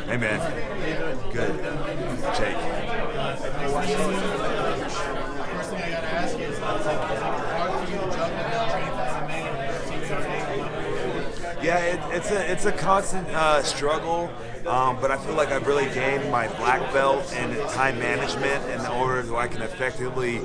Hey man. Good. Jake. First thing I gotta ask you is hard for you to jump and train for MMA and Yeah, it's a constant struggle, but I feel like I've really gained my black belt in time management in order so I can effectively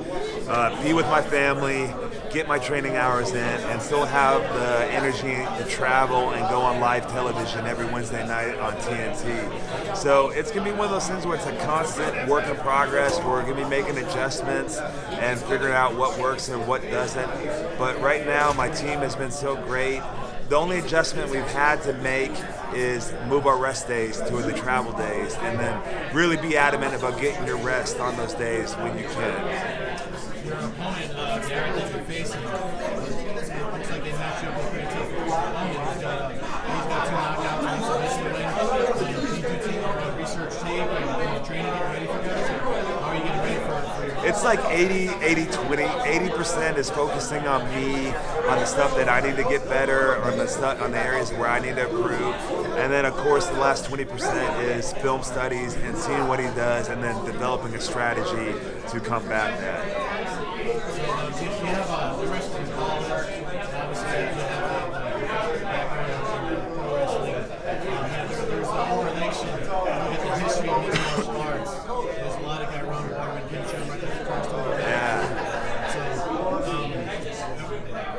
be with my family, get my training hours in, and still have the energy to travel and go on live television every Wednesday night on TNT. So it's going to be one of those things where it's a constant work in progress. We're going to be making adjustments and figuring out what works and what doesn't. But right now, my team has been so great. The only adjustment we've had to make is move our rest days to the travel days, and then really be adamant about getting your rest on those days when you can. your opponent, Garrett, that you're facing, it looks like they match you up with a pretty tough opponent. He's got 2 knockouts and a submission win. Did you do research tape and training to get ready for guys? Or how are you getting ready for your It's like 80-20. 80% is focusing on me, on the stuff that I need to get better, on the areas where I need to improve. And then, of course, the last 20% is film studies and seeing what he does and then developing a strategy to combat that. So, do you have the wrestling college? Obviously, you have a background in pro wrestling. There's the whole relation. Look at the history of mixed martial arts. There's a lot of guys around Waterman, Kim Chum, right there, crossed over there. Yeah. So,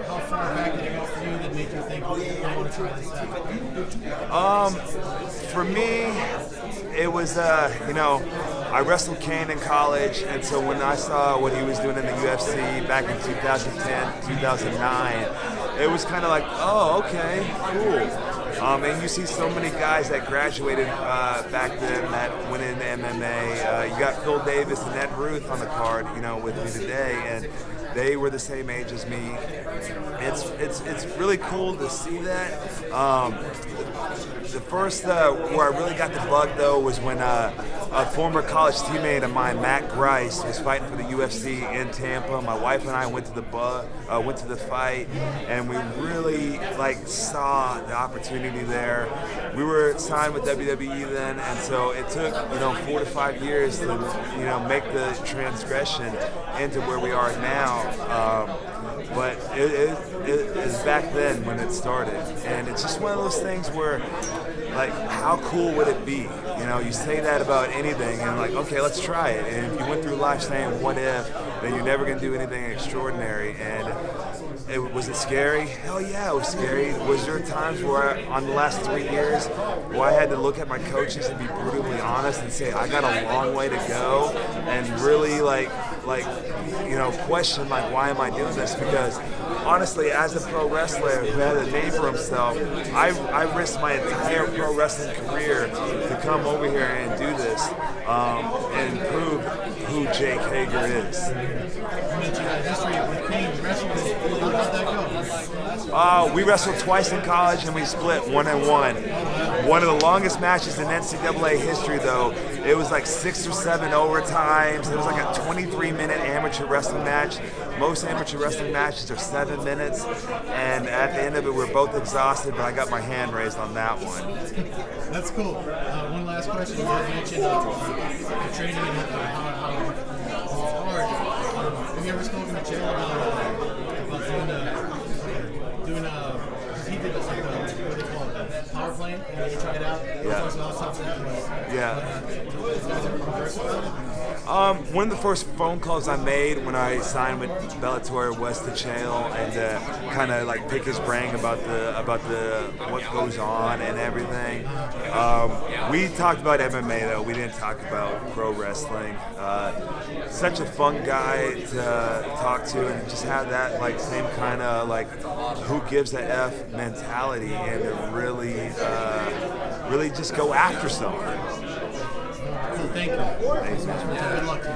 how far back did it go for you that made you think, I want to try this out? For me, it was, I wrestled Cain in college, and so when I saw what he was doing in the UFC back in 2010, 2009, it was kind of like, oh, okay, cool. And you see so many guys that graduated back then that went into MMA. You got Phil Davis and Ed Ruth on the card, with me today, and they were the same age as me. It's really cool to see that. The first where I really got the bug though was when a former college teammate of mine, Matt Grice, was fighting for the UFC in Tampa. My wife and I went to the fight, and we really saw the opportunity there. We were signed with WWE then, and so it took 4 to 5 years to make the transgression into where we are now. But it is back then when it started, and it's just one of those things where, how cool would it be? You say that about anything, and okay, let's try it. And if you went through life saying "what if," then you're never gonna do anything extraordinary. And was it scary? Hell yeah, it was scary. Was there times where, on the last 3 years, where I had to look at my coaches and be brutally honest and say I got a long way to go, and really question why am I doing this? Because honestly, as a pro wrestler who had a name for himself, I risked my entire pro wrestling career to come over here and do this and prove who Jake Hager is. You mentioned that history with Cain wrestling. How did that go? We wrestled twice in college and we split 1-1. One of the longest matches in NCAA history, though. It was 6 or 7 overtimes. It was a 23-minute amateur wrestling match. Most amateur wrestling matches are 7 minutes, and at the end of it, we're both exhausted, but I got my hand raised on that one. That's cool. One last question. You had mentioned the training and how it's hard. Have you ever spoken to Chael about doing he did this, what do they call it, power playing, and you tried it out? Yeah. One of the first phone calls I made when I signed with Bellator was to Chael, and kind of pick his brain about the what goes on and everything. We talked about MMA though. We didn't talk about pro wrestling. Such a fun guy to talk to, and just had that same kind of who gives a F mentality, and to really just go after someone. Thank you. Thanks, man. Good luck to you.